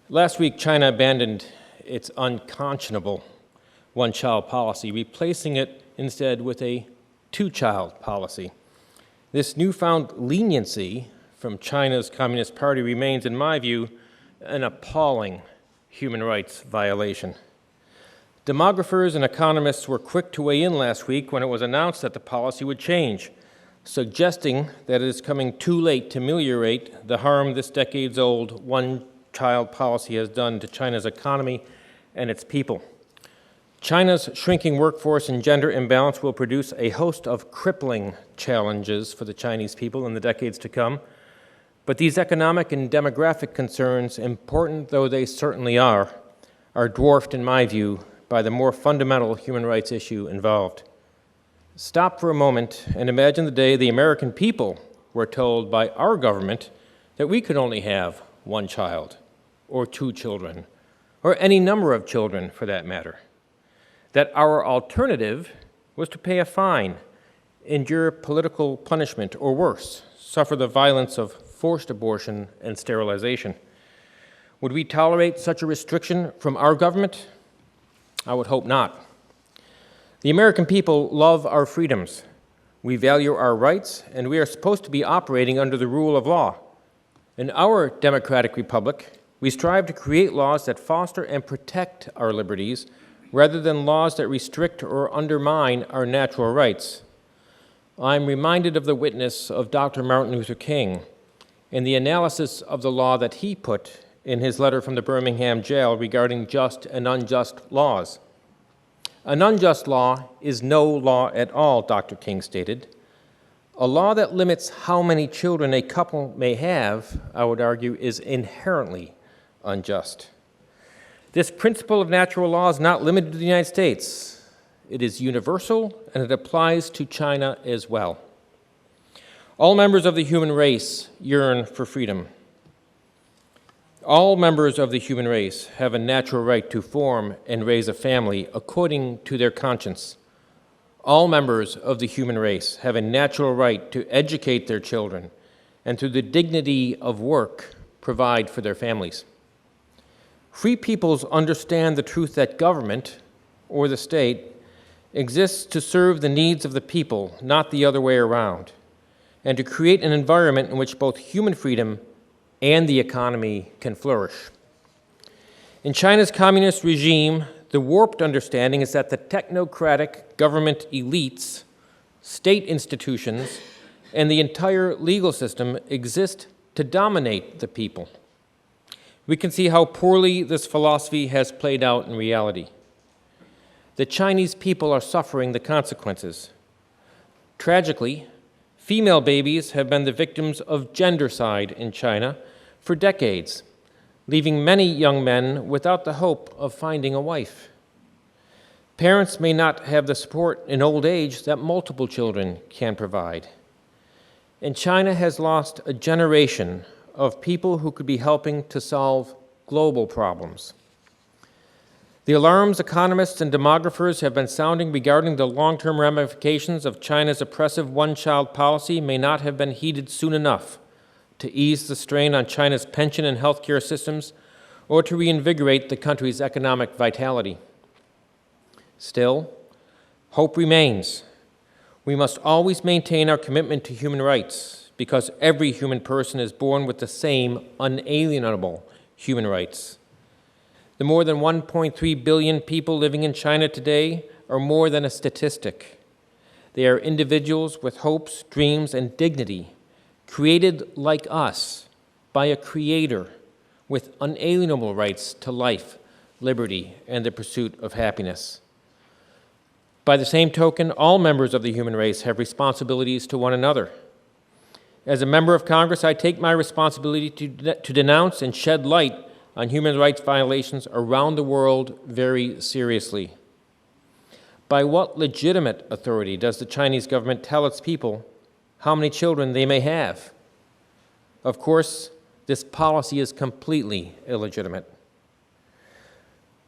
Last week, China abandoned its unconscionable one-child policy, replacing it instead with a two-child policy. This newfound leniency from China's Communist Party remains, in my view, an appalling human rights violation. Demographers and economists were quick to weigh in last week when it was announced that the policy would change, suggesting that it is coming too late to ameliorate the harm this decades-old one-child policy has done to China's economy and its people. China's shrinking workforce and gender imbalance will produce a host of crippling challenges for the Chinese people in the decades to come. But these economic and demographic concerns, important though they certainly are dwarfed, in my view, by the more fundamental human rights issue involved. Stop for a moment and imagine the day the American people were told by our government that we could only have one child, or two children, or any number of children for that matter. That our alternative was to pay a fine, endure political punishment, or worse, suffer the violence of forced abortion and sterilization. Would we tolerate such a restriction from our government? I would hope not. The American people love our freedoms. We value our rights, and we are supposed to be operating under the rule of law. In our democratic republic, we strive to create laws that foster and protect our liberties rather than laws that restrict or undermine our natural rights. I'm reminded of the witness of Dr. Martin Luther King and the analysis of the law that he put in his letter from the Birmingham jail regarding just and unjust laws. An unjust law is no law at all, Dr. King stated. A law that limits how many children a couple may have, I would argue, is inherently unjust. This principle of natural law is not limited to the United States. It is universal, and it applies to China as well. All members of the human race yearn for freedom. All members of the human race have a natural right to form and raise a family according to their conscience. All members of the human race have a natural right to educate their children and through the dignity of work provide for their families. Free peoples understand the truth that government, or the state, exists to serve the needs of the people, not the other way around, and to create an environment in which both human freedom and the economy can flourish. In China's communist regime, the warped understanding is that the technocratic government elites, state institutions, and the entire legal system exist to dominate the people. We can see how poorly this philosophy has played out in reality. The Chinese people are suffering the consequences. Tragically, female babies have been the victims of gendercide in China for decades, leaving many young men without the hope of finding a wife. Parents may not have the support in old age that multiple children can provide. And China has lost a generation of people who could be helping to solve global problems. The alarms economists and demographers have been sounding regarding the long-term ramifications of China's oppressive one-child policy may not have been heeded soon enough to ease the strain on China's pension and healthcare systems or to reinvigorate the country's economic vitality. Still, hope remains. We must always maintain our commitment to human rights because every human person is born with the same unalienable human rights. The more than 1.3 billion people living in China today are more than a statistic. They are individuals with hopes, dreams, and dignity, created like us by a creator with unalienable rights to life, liberty, and the pursuit of happiness. By the same token, all members of the human race have responsibilities to one another. As a member of Congress, I take my responsibility to denounce and shed light on human rights violations around the world very seriously. By what legitimate authority does the Chinese government tell its people how many children they may have? Of course, this policy is completely illegitimate.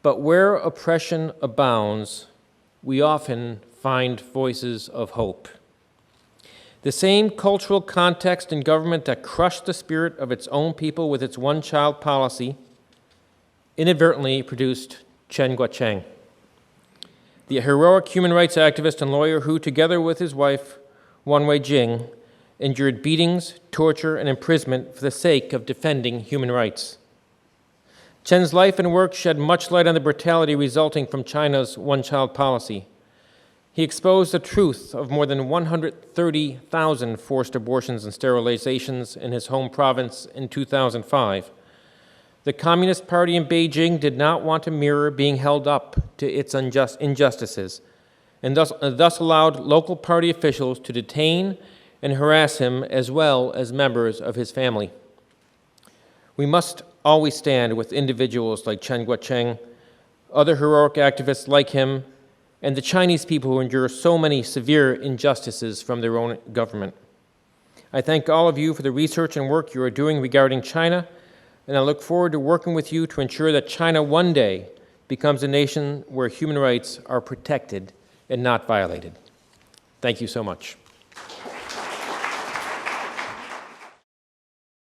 But where oppression abounds, we often find voices of hope. The same cultural context and government that crushed the spirit of its own people with its one-child policy inadvertently produced Chen Guocheng, the heroic human rights activist and lawyer who, together with his wife, Wan Wei-jing, endured beatings, torture, and imprisonment for the sake of defending human rights. Chen's life and work shed much light on the brutality resulting from China's one-child policy. He exposed the truth of more than 130,000 forced abortions and sterilizations in his home province in 2005. The Communist Party in Beijing did not want a mirror being held up to its injustices, and thus allowed local party officials to detain and harass him as well as members of his family. We must always stand with individuals like Chen Guocheng, other heroic activists like him, and the Chinese people who endure so many severe injustices from their own government. I thank all of you for the research and work you are doing regarding China, and I look forward to working with you to ensure that China one day becomes a nation where human rights are protected and not violated. Thank you so much.